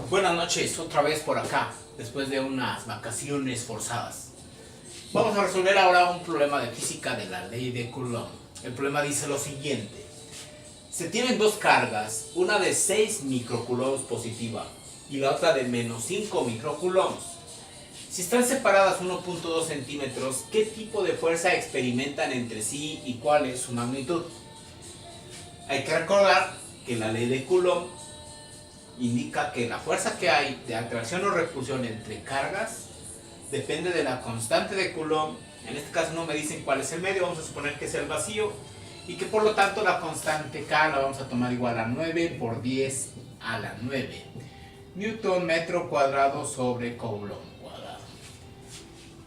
Buenas noches, otra vez por acá, después de unas vacaciones forzadas. Vamos a resolver ahora un problema de física de la ley de Coulomb. El problema dice lo siguiente. Se tienen dos cargas, una de 6 microcoulombs positiva y la otra de menos 5 microcoulombs. Si están separadas 1.2 centímetros, ¿qué tipo de fuerza experimentan entre sí y cuál es su magnitud? Hay que recordar que la ley de Coulomb indica que la fuerza que hay de atracción o repulsión entre cargas depende de la constante de Coulomb. En este caso no me dicen cuál es el medio, vamos a suponer que es el vacío y que por lo tanto la constante K la vamos a tomar igual a 9 por 10 a la 9 Newton metro cuadrado sobre Coulomb cuadrado.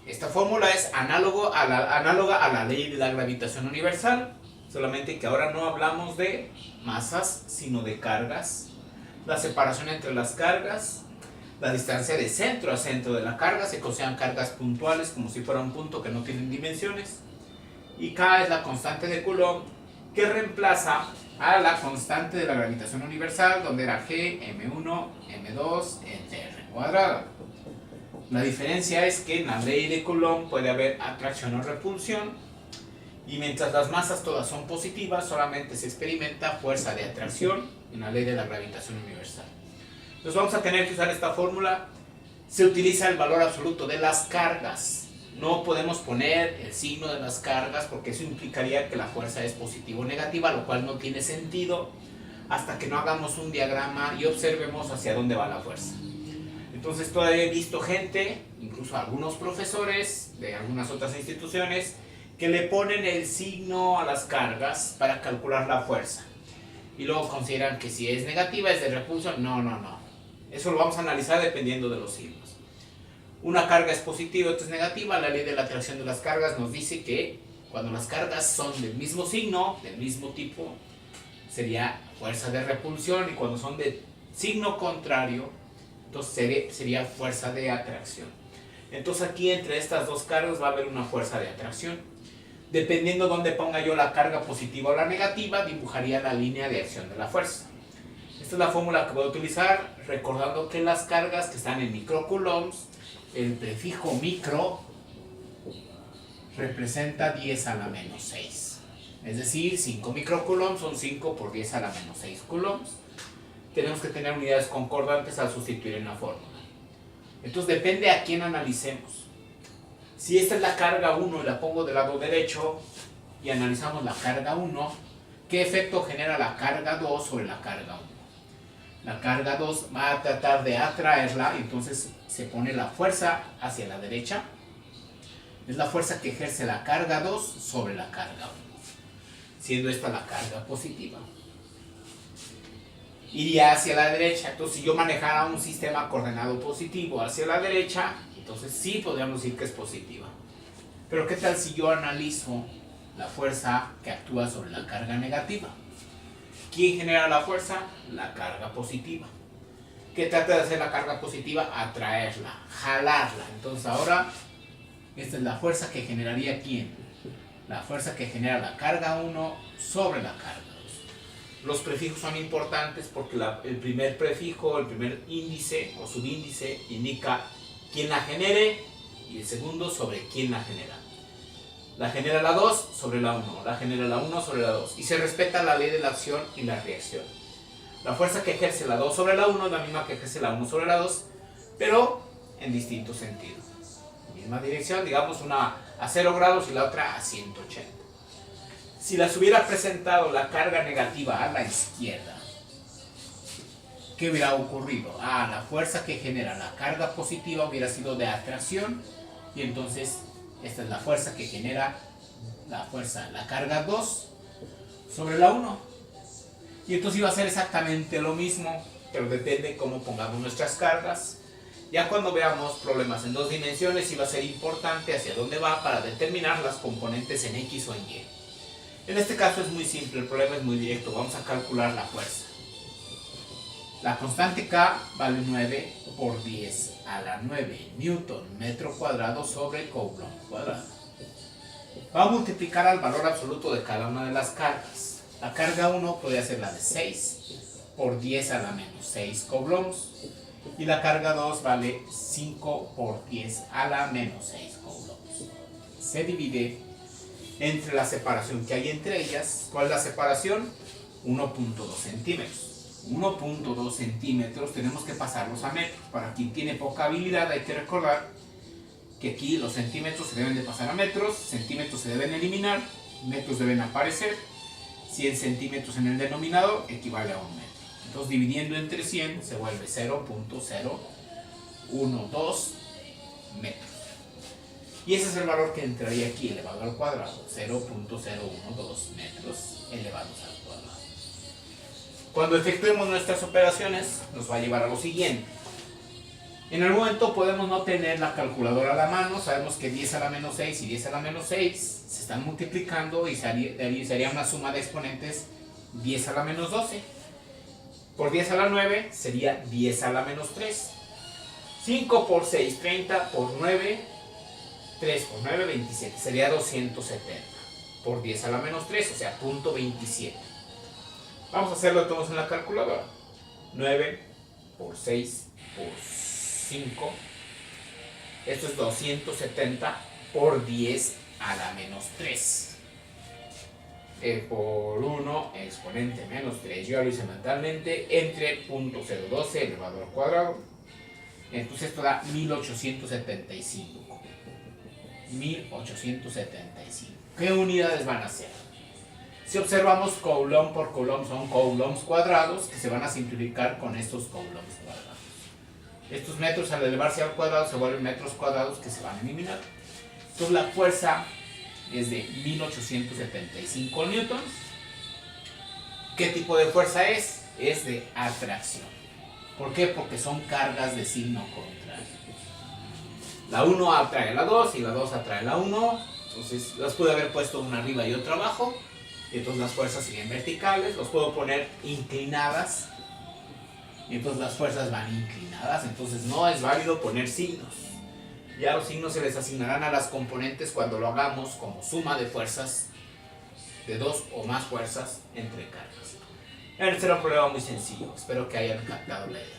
Esta fórmula es análoga a la ley de la gravitación universal, solamente que ahora no hablamos de masas sino de cargas. La separación entre las cargas, la distancia de centro a centro de la carga, se consideran cargas puntuales como si fuera un punto que no tienen dimensiones. Y K es la constante de Coulomb que reemplaza a la constante de la gravitación universal, donde era G, M1, M2, entre R cuadrada. La diferencia es que en la ley de Coulomb puede haber atracción o repulsión, y mientras las masas todas son positivas, solamente se experimenta fuerza de atracción en la ley de la gravitación universal. Entonces vamos a tener que usar esta fórmula. Se utiliza el valor absoluto de las cargas. No podemos poner el signo de las cargas porque eso implicaría que la fuerza es positiva o negativa, lo cual no tiene sentido hasta que no hagamos un diagrama y observemos hacia dónde va la fuerza. Entonces todavía he visto gente, incluso algunos profesores de algunas otras instituciones, que le ponen el signo a las cargas para calcular la fuerza. Y luego consideran que si es negativa es de repulsión. No. Eso lo vamos a analizar dependiendo de los signos. Una carga es positiva y otra es negativa. La ley de la atracción de las cargas nos dice que cuando las cargas son del mismo signo, del mismo tipo, sería fuerza de repulsión. Y cuando son de signo contrario, entonces sería fuerza de atracción. Entonces aquí entre estas dos cargas va a haber una fuerza de atracción. Dependiendo dónde ponga yo la carga positiva o la negativa, dibujaría la línea de acción de la fuerza. Esta es la fórmula que voy a utilizar, recordando que las cargas que están en microcoulombs, el prefijo micro representa 10 a la menos 6. Es decir, 5 microcoulombs son 5 por 10 a la menos 6 coulombs. Tenemos que tener unidades concordantes al sustituir en la fórmula. Entonces depende a quién analicemos. Si esta es la carga 1 y la pongo del lado derecho y analizamos la carga 1, ¿qué efecto genera la carga 2 sobre la carga 1? La carga 2 va a tratar de atraerla, entonces se pone la fuerza hacia la derecha. Es la fuerza que ejerce la carga 2 sobre la carga 1, siendo esta la carga positiva. Iría hacia la derecha, entonces si yo manejara un sistema coordenado positivo hacia la derecha, entonces sí podríamos decir que es positiva. Pero ¿qué tal si yo analizo la fuerza que actúa sobre la carga negativa? ¿Quién genera la fuerza? La carga positiva. ¿Qué trata de hacer la carga positiva? Atraerla, jalarla. Entonces ahora, esta es la fuerza que generaría ¿quién? La fuerza que genera la carga 1 sobre la carga 2. Los prefijos son importantes porque el primer prefijo, el primer índice o subíndice indica quién la genere y el segundo sobre quién la genera. La genera la 2 sobre la 1, la genera la 1 sobre la 2 y se respeta la ley de la acción y la reacción. La fuerza que ejerce la 2 sobre la 1 es la misma que ejerce la 1 sobre la 2, pero en distintos sentidos. Misma dirección, digamos una a 0 grados y la otra a 180. Si las hubiera presentado la carga negativa a la izquierda, ¿qué hubiera ocurrido? La fuerza que genera la carga positiva hubiera sido de atracción y entonces esta es la fuerza que genera la carga 2 sobre la 1. Y entonces iba a ser exactamente lo mismo, pero depende cómo pongamos nuestras cargas. Ya cuando veamos problemas en 2 dimensiones iba a ser importante hacia dónde va para determinar las componentes en X o en Y. En este caso es muy simple, el problema es muy directo, vamos a calcular la fuerza. La constante K vale 9 por 10 a la 9 Newton metro cuadrado sobre Coulomb cuadrado. Vamos a multiplicar al valor absoluto de cada una de las cargas. La carga 1 podría ser la de 6 por 10 a la menos 6 coulombs Y la carga 2 vale 5 por 10 a la menos 6 coulombs. Se divide entre la separación que hay entre ellas. ¿Cuál es la separación? 1.2 centímetros. 1.2 centímetros tenemos que pasarlos a metros. Para quien tiene poca habilidad hay que recordar que aquí los centímetros se deben de pasar a metros, centímetros se deben eliminar, metros deben aparecer. 100 centímetros en el denominador equivale a 1 metro. Entonces dividiendo entre 100 se vuelve 0.012 metros. Y ese es el valor que entraría aquí elevado al cuadrado, 0.012 metros elevados al cuadrado. Cuando efectuemos nuestras operaciones nos va a llevar a lo siguiente. En el momento podemos no tener la calculadora a la mano, sabemos que 10 a la menos 6 y 10 a la menos 6 se están multiplicando y sería una suma de exponentes 10 a la menos 12. Por 10 a la 9 sería 10 a la menos 3. 5 por 6, 30 por 9, 3 por 9, 27. Sería 270 por 10 a la menos 3, o sea, 0.27. Vamos a hacerlo todos en la calculadora. 9 por 6 por 5. Esto es 270 por 10 a la menos 3. Por 1 exponente menos 3. Yo lo hice mentalmente entre 0.012 elevado al cuadrado. Entonces esto da 1875. 1875. ¿Qué unidades van a ser? Si observamos coulomb por coulomb son coulombs cuadrados que se van a simplificar con estos coulombs cuadrados. Estos metros al elevarse al cuadrado se vuelven metros cuadrados que se van a eliminar. Entonces la fuerza es de 1875 newtons. ¿Qué tipo de fuerza es? Es de atracción. ¿Por qué? Porque son cargas de signo contrario. La 1 atrae a la 2 y la 2 atrae a la 1. Entonces las pude haber puesto una arriba y otra abajo. Y entonces las fuerzas siguen verticales. Los puedo poner inclinadas. Y entonces las fuerzas van inclinadas. Entonces no es válido poner signos. Ya los signos se les asignarán a las componentes cuando lo hagamos como suma de fuerzas de 2 o más fuerzas entre cargas. Este era un problema muy sencillo. Espero que hayan captado la idea.